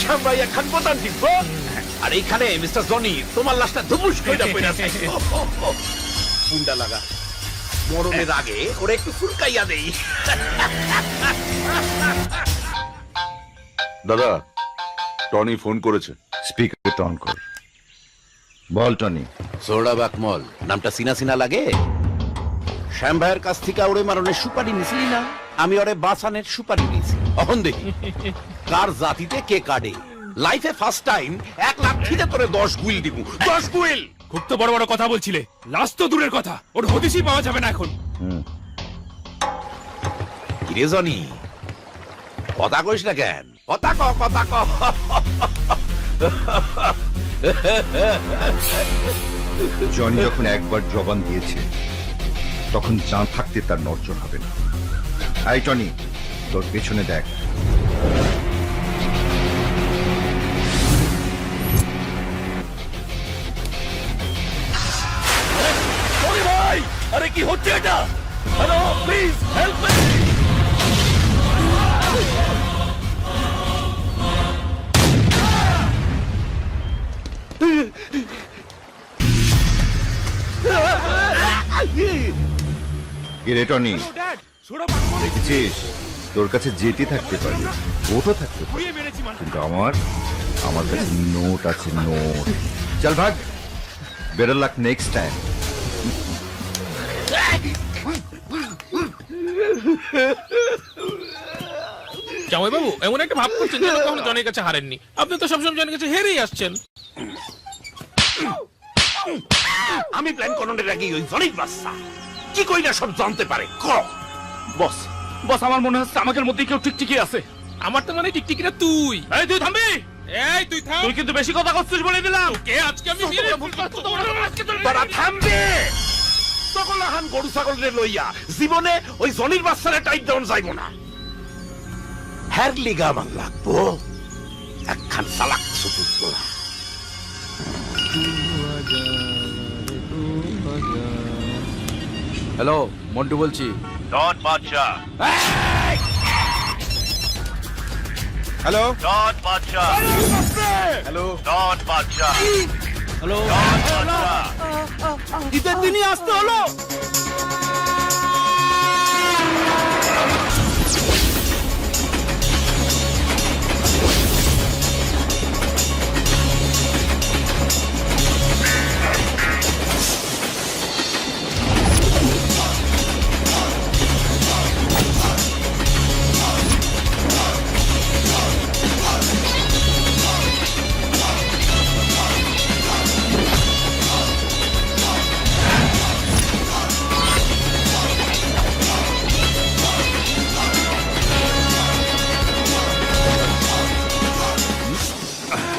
শ্যাম ভাই একখান বোতাম টিপবো আর এইখানে মিস্টার জনি তোমার লাশটা ধুমুস কইরা পড়া থাকে পুন্ডা লাগা মরণের আগে ওরে একটু ফুলকাইয়া দেই। দাদা টনি ফোন করেছে। স্পিকার অন কর। বল টনি। সোডা বাকমল নামটা সিনা সিনা লাগে? শ্যাম ভাইয়ের কাছ থেকে ওরে মারণের সুপারি নিছিলি না? আমি ওরে বাঁচানের সুপারি নিয়েছি। এখন দেখি কার জাতিতে কে কাটে। লাইফে ফার্স্ট টাইম 1 লাখ খিদে তোরে 10 গুইল দিব। 10 গুইল। খুব তো বড় বড় কথা বলছিলে, লাস্ট তো দূরের কথা, ওর হদিসই পাওয়া যাবে না এখন। কিরে জনি কথা কইস না কেন? কথা ক কথা ক। জনি যখন একবার জবান দিয়েছে তখন জান থাকতে তার নড়চড় হবে না। আই টনি, তোর পেছনে দেখ। ভাই আরে কি হচ্ছে এটা? Hello please help me. কিরে টনি, দেখেছিস তোর কাছে যেটি থাকতে পারে ওটা থাকতে পারে, কিন্তু আমার কাছে নোট আছে, নোট। চল ভাগ, বেটার লাক নেক্সট টাইম। জামাই বাবু এমন একটা ভাব করছেন যেন কখনো জনের কাছে হারেননি। আপনি তো সবসময় জনের কাছে হেরেই আসছেন। আমি প্ল্যান করনের আগে ওই জনির বাচ্চা কি কইরা সব জানতে পারে। কর বস বস, আমার মনে হচ্ছে আমাদের মধ্যে কেউ টিকটিকি আছে। আমার তো মানে টিকটিকিটা তুই। এই তুই থামবি, এই তুই থাম। তুই কিন্তু বেশি কথা করছিস বলে দিলাম। কে আজকে আমি মেরে তোরা থামবে। সকল হান গরু ছাগলের লইয়া জীবনে ওই জনির বাচ্চারে টাইট ডাউন যাইব না। হ্যার লিগা আমার লাগবো একখান সালাক সুতুত তোরা। হ্যালো, মন্টু বলছি। ডন বাদশাহ। হ্যালো ডন বাদশাহ। হ্যালো ডন বাদশাহ। হ্যালো, ডন বাদশাহ। ঈদের দিনই আসতে হলো।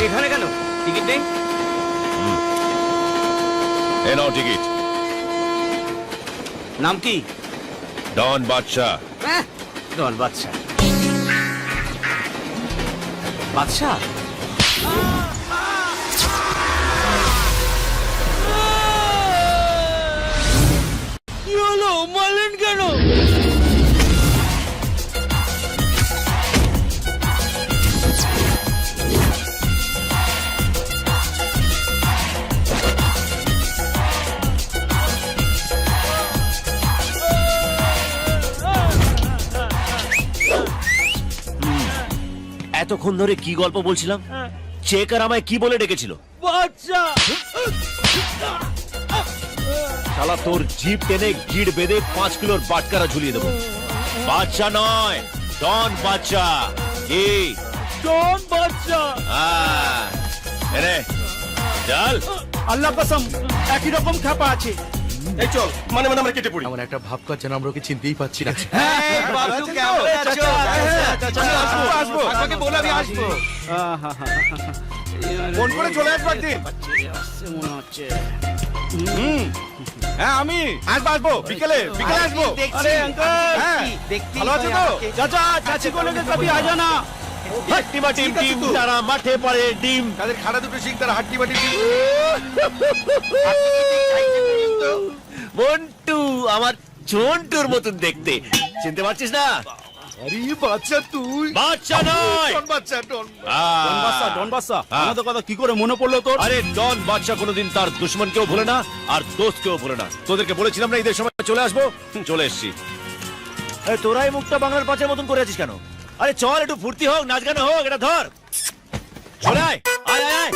এখানে কেন? টিকিট নেই? এ নাও টিকিট। নাম কি? ডন বাদশাহ। ডন বাদশাহ। বাদশাহ কি হলো? মারলেন কেন? এতক্ষণ ধরে কি গল্প বলছিলাম? চেক আর আমায় কি বলে ডেকেছিল? শালা তোর জিপ টেনে গিড় বেঁধে 5 কিলোর বাটকারা ঝুলিয়ে দেবো। বাচ্চা নয়, ডন বাচ্চা। কি ডন বাদশাহ? এরে চল। আল্লাহ কসম একই রকম খাপা আছে। এই চল, মানে আমরা কেটে পড়ি। এমন একটা ভাব করছেন আমরা ওকে চিনতেই পাচ্ছি না। আসবো, আপনাকে বলে আমি আসবো। ফোন করে চলে আসবো একদিন। হ্যাঁ আমি আসবো, বিকেলে আসবো। अरे अंकल ভালো আছো তো? चाचा चाची को लेकर कभी आ जाना। হাট্টিমা টিম টিম তারা মাঠে পড়ে ডিম। তাদের খাড়া দুটো শিখ, তারা হাট্টি বাটি। মন্টু আমার চন্টুর মতন দেখতে, চিনতে পারছিস না? আরে বাচ্চা তুই বাচ্চা নয় ডন বাচ্চা ডন ডন বাচ্চা আমাদের কথা কি করে মনে পড়লো তোর? আরে ডন বাচ্চা কোনোদিন তার দুশমনকেও ভুলে না আর দোস্তকেও ভুলে না। তোদেরকে বলেছিলাম না ঈদের সময় চলে আসবো, চলে এসেছি। তোরা এই মুখটা বাংলার পাঁচের মতন করে আছিস কেন? আরে চল একটু ফুর্তি হোক, নাচ গান হোক, এটা ধর। চলে আয় আয় আয় আয়।